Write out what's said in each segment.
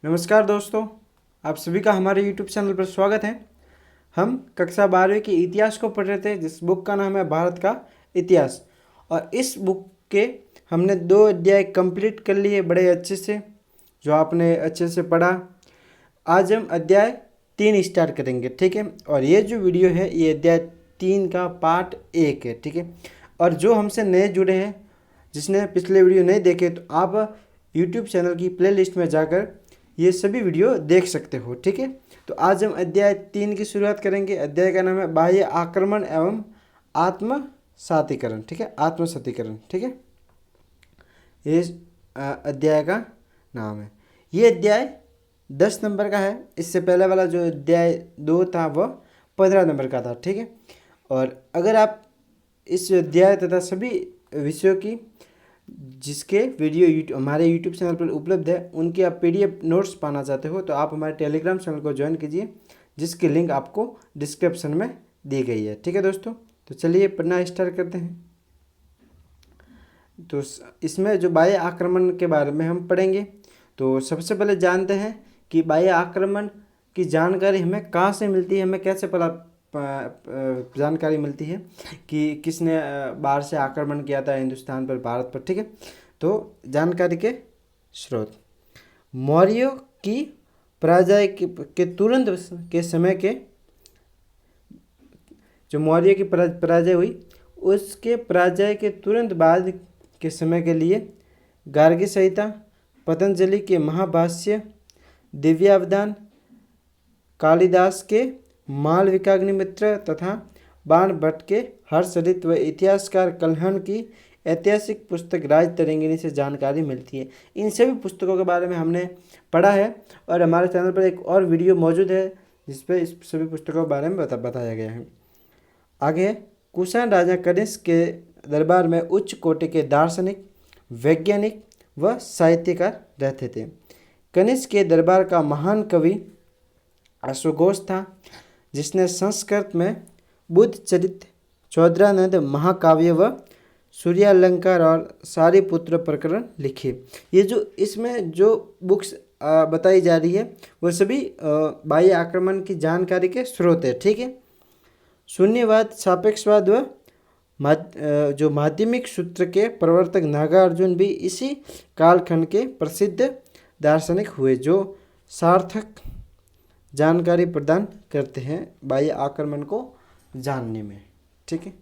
नमस्कार दोस्तों, आप सभी का हमारे YouTube चैनल पर स्वागत है। हम कक्षा 12वीं के इतिहास को पढ़ रहे थे, जिस बुक का नाम है भारत का इतिहास। और इस बुक के हमने 2 अध्याय कंप्लीट कर लिए बड़े अच्छे से, जो आपने अच्छे से पढ़ा। आज हम अध्याय 3 स्टार्ट करेंगे, ठीक है। और ये जो वीडियो है ये अध्याय 3 का पार्ट 1 है, ठीक है। और जो हमसे नए जुड़े हैं, जिसने पिछले वीडियो नहीं देखे, तो आप YouTube चैनल की प्लेलिस्ट में जाकर ये सभी वीडियो देख सकते हो, ठीक है। तो आज हम अध्याय 3 की शुरुआत करेंगे। अध्याय का नाम है बाह्य आक्रमण एवं आत्मसातीकरण, ठीक है, आत्मसातीकरण, ठीक है। ये अध्याय का नाम है। ये अध्याय 10 नंबर का है। इससे पहले वाला जो अध्याय 2 था वह 15 नंबर का था, ठीक है। और अगर आप इस अध्याय तथा सभी विषयों की जिसके वीडियो हमारे YouTube चैनल पर उपलब्ध है, उनके आप PDF नोट्स पाना चाहते हो तो आप हमारे टेलीग्राम चैनल को ज्वाइन कीजिए, जिसकी लिंक आपको डिस्क्रिप्शन में दी गई है, ठीक है दोस्तों। तो चलिए पढ़ना स्टार्ट करते हैं। तो इसमें जो बाह्य आक्रमण के बारे में हम पढ़ेंगे। तो सबसे पहले जानते हैं कि बाह्य आक्रमण की जानकारी हमें कहाँ से मिलती है, हमें कैसे जानकारी मिलती है कि किसने बाहर से आक्रमण किया था हिंदुस्तान पर, भारत पर, ठीक है। तो जानकारी के स्रोत मौर्यों की पराजय के तुरंत के समय के जो मौर्य की पराजय हुई, उसके पराजय के तुरंत बाद के समय के लिए गार्गी संहिता, पतंजलि के महाभाष्य, दिव्यावधान, कालिदास के मालविकाग्निमित्र तथा बाण भट्ट के हर्षचरित व इतिहासकार कल्हण की ऐतिहासिक पुस्तक राजतरंगिणी से जानकारी मिलती है। इन सभी पुस्तकों के बारे में हमने पढ़ा है और हमारे चैनल पर एक और वीडियो मौजूद है जिस पर इस सभी पुस्तकों के बारे में बताया गया है। आगे कुषाण राजा कनिष्क के दरबार में उच्च कोटि के दार्शनिक, वैज्ञानिक व साहित्यकार रहते थे। कनिष्क के दरबार का महान कवि अश्वघोष था, जिसने संस्कृत में बुद्ध चरित, चौधरानंद महाकाव्य व सूर्यालंकार और सारिपुत्र प्रकरण लिखे। ये जो इसमें जो बुक्स बताई जा रही है वो सभी बाह्य आक्रमण की जानकारी के स्रोत है, ठीक है। शून्यवाद, सापेक्षवाद व जो माध्यमिक सूत्र के प्रवर्तक नागार्जुन भी इसी कालखंड के प्रसिद्ध दार्शनिक हुए, जो सार्थक जानकारी प्रदान करते हैं बाह्य आक्रमण को जानने में, ठीक है।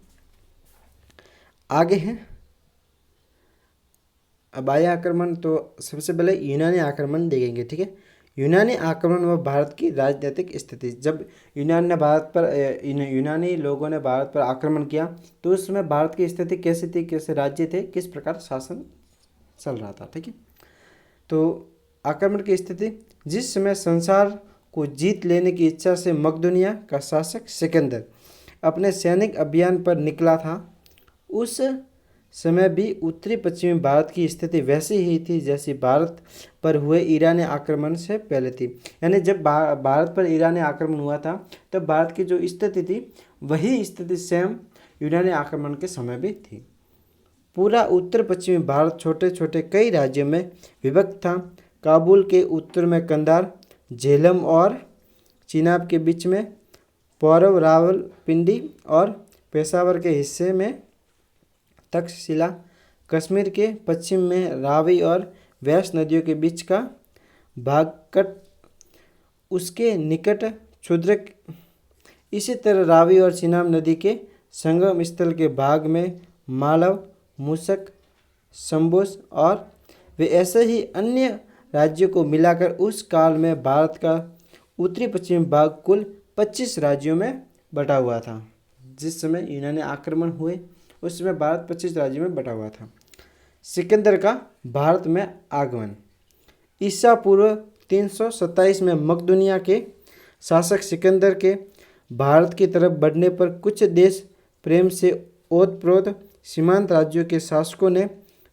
आगे है बाह्य आक्रमण। तो सबसे पहले यूनानी आक्रमण देखेंगे, ठीक है। यूनानी आक्रमण व भारत की राजनीतिक स्थिति। जब यूनानी लोगों ने भारत पर आक्रमण किया तो उस समय भारत की स्थिति कैसी थी, कैसे राज्य थे, किस प्रकार शासन चल रहा था, ठीक है। तो आक्रमण की स्थिति, जिस समय संसार को जीत लेने की इच्छा से मकदूनिया का शासक सिकंदर अपने सैनिक अभियान पर निकला था, उस समय भी उत्तरी पश्चिमी भारत की स्थिति वैसी ही थी जैसी भारत पर हुए ईरानी आक्रमण से पहले थी। यानी जब भारत पर ईरानी आक्रमण हुआ था तब भारत की जो स्थिति थी वही स्थिति सेम यूनानी आक्रमण के समय भी थी। पूरा उत्तर पश्चिमी भारत छोटे छोटे कई राज्यों में विभक्त था। काबुल के उत्तर में कंधार, झेलम और चिनाब के बीच में पौरव, रावलपिंडी और पेशावर के हिस्से में तक्षशिला, कश्मीर के पश्चिम में रावी और व्यास नदियों के बीच का भाग कट उसके निकट क्षुद्रक। इसी तरह रावी और चिनाब नदी के संगम स्थल के भाग में मालव, मूसक, संबोस और वे ऐसे ही अन्य राज्यों को मिलाकर उस काल में भारत का उत्तरी पश्चिमी भाग कुल 25 राज्यों में बटा हुआ था। जिस समय यूनानी आक्रमण हुए उस समय भारत 25 राज्यों में बटा हुआ था। सिकंदर का भारत में आगमन। ईसा पूर्व 327 में मकदूनिया के शासक सिकंदर के भारत की तरफ बढ़ने पर कुछ देश प्रेम से ओतप्रोत सीमांत राज्यों के शासकों ने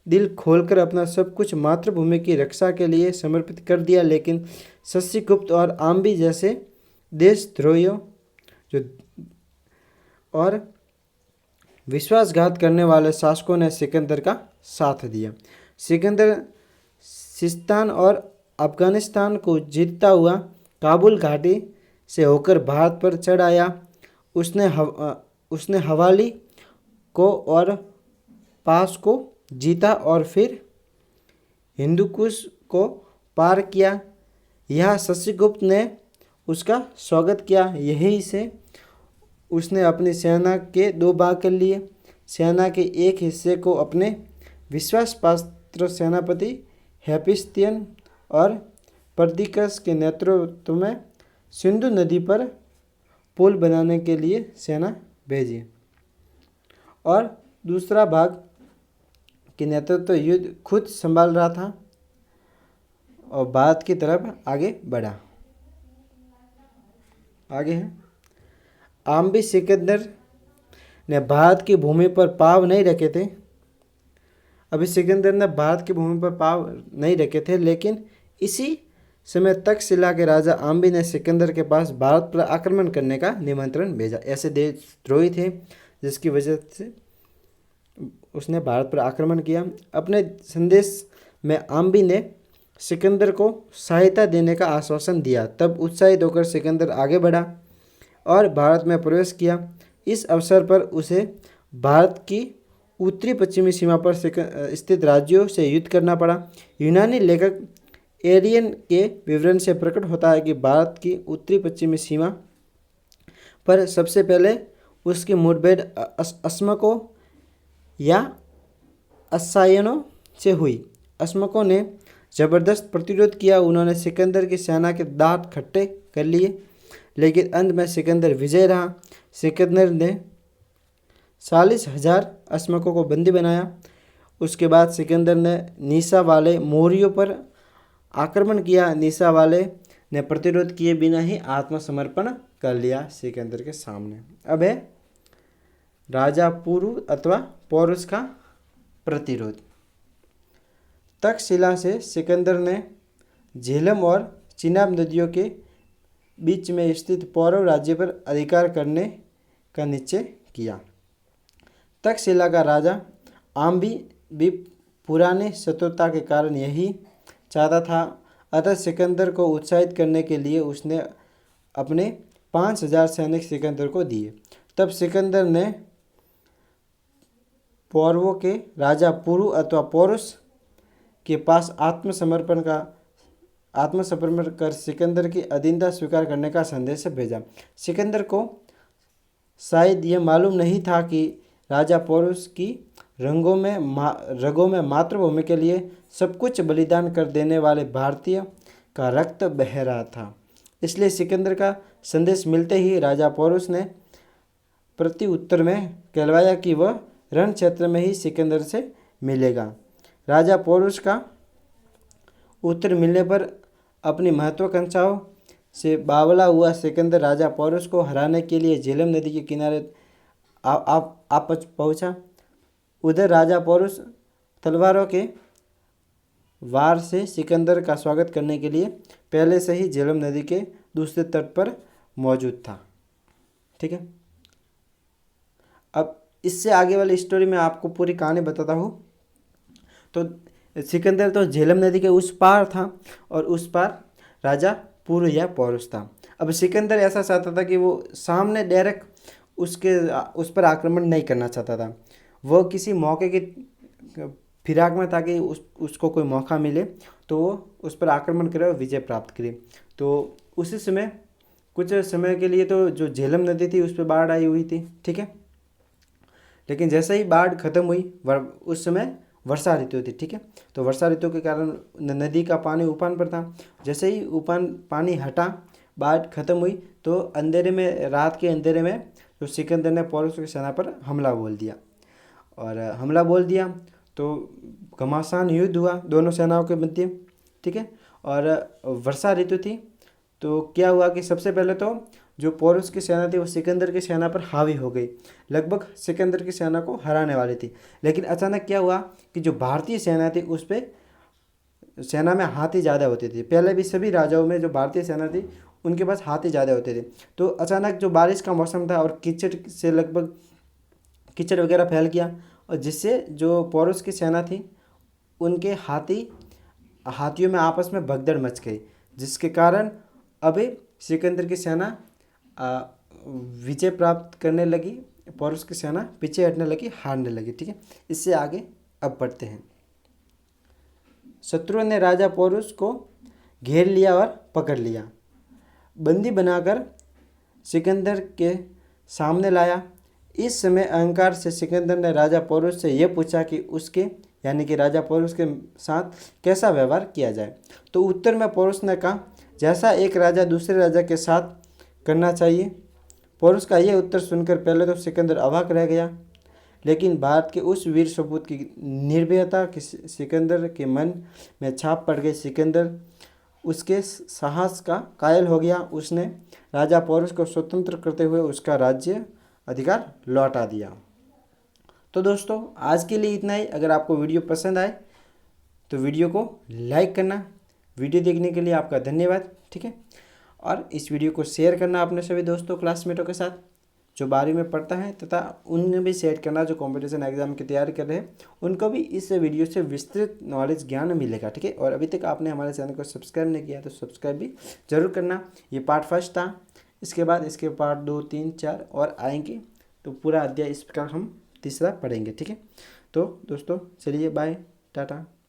दिल खोलकर अपना सब कुछ मातृभूमि की रक्षा के लिए समर्पित कर दिया, लेकिन शशिगुप्त और आम्बी जैसे देशद्रोहियों और विश्वासघात करने वाले शासकों ने सिकंदर का साथ दिया। सिकंदर सिस्तान और अफगानिस्तान को जीतता हुआ काबुल घाटी से होकर भारत पर चढ़ आया। उसने हवाली को और पास को जीता और फिर हिंदुकुश को पार किया। यहाँ शशिगुप्त ने उसका स्वागत किया। यहीं से उसने अपनी सेना के 2 भाग कर लिए। सेना के एक हिस्से को अपने विश्वास पात्र सेनापति हेफिस्टियन और पर्दिकस के नेतृत्व में सिंधु नदी पर पुल बनाने के लिए सेना भेजी और दूसरा भाग के नेतृत्व युद्ध खुद संभाल रहा था और भारत की तरफ आगे बढ़ा। आगे है, आम्बी सिकंदर ने भारत की भूमि पर पाँव नहीं रखे थे। अभी सिकंदर ने भारत की भूमि पर पाँव नहीं रखे थे, लेकिन इसी समय तक्षशिला के राजा आम्बी ने सिकंदर के पास भारत पर आक्रमण करने का निमंत्रण भेजा। ऐसे देशद्रोही थे जिसकी वजह से उसने भारत पर आक्रमण किया। अपने संदेश में आम्बी ने सिकंदर को सहायता देने का आश्वासन दिया। तब उत्साहित होकर सिकंदर आगे बढ़ा और भारत में प्रवेश किया। इस अवसर पर उसे भारत की उत्तरी पश्चिमी सीमा पर स्थित राज्यों से युद्ध करना पड़ा। यूनानी लेखक एरियन के विवरण से प्रकट होता है कि भारत की उत्तरी पश्चिमी सीमा पर सबसे पहले उसकी मुठभेड़ अस्मकों या अस्सायनों से हुई। अस्मकों ने जबरदस्त प्रतिरोध किया। उन्होंने सिकंदर की सेना के दांत खट्टे कर लिए, लेकिन अंत में सिकंदर विजय रहा। सिकंदर ने 40,000 अस्मकों को बंदी बनाया। उसके बाद सिकंदर ने निसा वाले मौर्यों पर आक्रमण किया। निसा वाले ने प्रतिरोध किए बिना ही आत्मसमर्पण कर लिया सिकंदर के सामने। अब है राजा पुरु अथवा पौरुष का प्रतिरोध। तक्षशिला से सिकंदर ने झेलम और चिनाब नदियों के बीच में स्थित पौरव राज्य पर अधिकार करने का निश्चय किया। तक्षशिला का राजा आम्बी भी पुराने शत्रुता के कारण यही चाहता था। अतः सिकंदर को उत्साहित करने के लिए उसने अपने 5,000 सैनिक सिकंदर को दिए। तब सिकंदर ने पौरवों के राजा पुरु अथवा पौरुष के पास आत्मसमर्पण कर सिकंदर की अधीनता स्वीकार करने का संदेश भेजा। सिकंदर को शायद यह मालूम नहीं था कि राजा पौरुष की रगों में मातृभूमि के लिए सब कुछ बलिदान कर देने वाले भारतीय का रक्त बह रहा था। इसलिए सिकंदर का संदेश मिलते ही राजा पौरुष ने प्रति उत्तर में कहलवाया कि वह रण क्षेत्र में ही सिकंदर से मिलेगा। राजा पौरुष का उत्तर मिलने पर अपनी महत्वाकांक्षाओं से बावला हुआ सिकंदर राजा पौरुष को हराने के लिए झेलम नदी के किनारे आप पहुंचा। उधर राजा पौरुष तलवारों के वार से सिकंदर का स्वागत करने के लिए पहले से ही झेलम नदी के दूसरे तट पर मौजूद था। ठीक है, अब इससे आगे वाली स्टोरी में आपको पूरी कहानी बताता हूँ। तो सिकंदर तो झेलम नदी के उस पार था और उस पार राजा पुरु या पौरुष था। अब सिकंदर ऐसा चाहता था कि वो सामने डायरेक्ट उस पर आक्रमण नहीं करना चाहता था। वो किसी मौके की फिराक में था कि उसको कोई मौका मिले तो वो उस पर आक्रमण करे और विजय प्राप्त करे। तो उसी समय कुछ समय के लिए तो जो झेलम नदी थी उस पर बाढ़ आई हुई थी। ठीक है, लेकिन जैसे ही बाढ़ खत्म हुई उस समय वर्षा ऋतु थी। ठीक है, तो वर्षा ऋतु के कारण नदी का पानी उफान पर था। जैसे ही उफान पानी हटा, बाढ़ खत्म हुई, तो अंधेरे में, रात के अंधेरे में तो सिकंदर ने पौरुष की सेना पर हमला बोल दिया। और हमला बोल दिया तो घमासान युद्ध हुआ दोनों सेनाओं के मध्य। ठीक है, और वर्षा ऋतु थी तो क्या हुआ कि सबसे पहले तो जो पौरुष की सेना थी वो सिकंदर की सेना पर हावी हो गई, लगभग सिकंदर की सेना को हराने वाली थी। लेकिन अचानक क्या हुआ कि जो भारतीय सेना थी उस पर सेना में हाथी ज़्यादा होते थे। पहले भी सभी राजाओं में जो भारतीय सेना थी उनके पास हाथी ज़्यादा होते थे। तो अचानक जो बारिश का मौसम था और कीचड़ से लगभग कीचड़ वगैरह फैल गया और जिससे जो पौरुष की सेना थी उनके हाथी हाथियों में आपस में भगदड़ मच गई, जिसके कारण अब सिकंदर की सेना विजय प्राप्त करने लगी, पोरुस की सेना पीछे हटने लगी, हारने लगी। ठीक है, इससे आगे अब बढ़ते हैं। शत्रुओं ने राजा पोरुस को घेर लिया और पकड़ लिया, बंदी बनाकर सिकंदर के सामने लाया। इस समय अहंकार से सिकंदर ने राजा पोरुस से यह पूछा कि उसके यानी कि राजा पोरुस के साथ कैसा व्यवहार किया जाए। तो उत्तर में पोरुस ने कहा, जैसा एक राजा दूसरे राजा के साथ करना चाहिए। पोरुस का यह उत्तर सुनकर पहले तो सिकंदर अवाक रह गया, लेकिन भारत के उस वीर सपूत की निर्भयता की सिकंदर के मन में छाप पड़ गई। सिकंदर उसके साहस का कायल हो गया। उसने राजा पोरुस को स्वतंत्र करते हुए उसका राज्य अधिकार लौटा दिया। तो दोस्तों आज के लिए इतना ही। अगर आपको वीडियो पसंद आए तो वीडियो को लाइक करना। वीडियो देखने के लिए आपका धन्यवाद। ठीक है, और इस वीडियो को शेयर करना अपने सभी दोस्तों क्लासमेटों के साथ जो 12वीं में पढ़ता है, तथा उन्हें भी शेयर करना जो कंपटीशन एग्जाम की तैयारी कर रहे हैं, उनको भी इस वीडियो से विस्तृत नॉलेज ज्ञान मिलेगा। ठीक है, और अभी तक आपने हमारे चैनल को सब्सक्राइब नहीं किया तो सब्सक्राइब भी जरूर करना। ये पार्ट फर्स्ट था, इसके बाद इसके पार्ट 2, 3, 4 और आएंगे, तो पूरा अध्याय इस प्रकार हम तीसरा पढ़ेंगे। ठीक है, तो दोस्तों चलिए बाय, टाटा।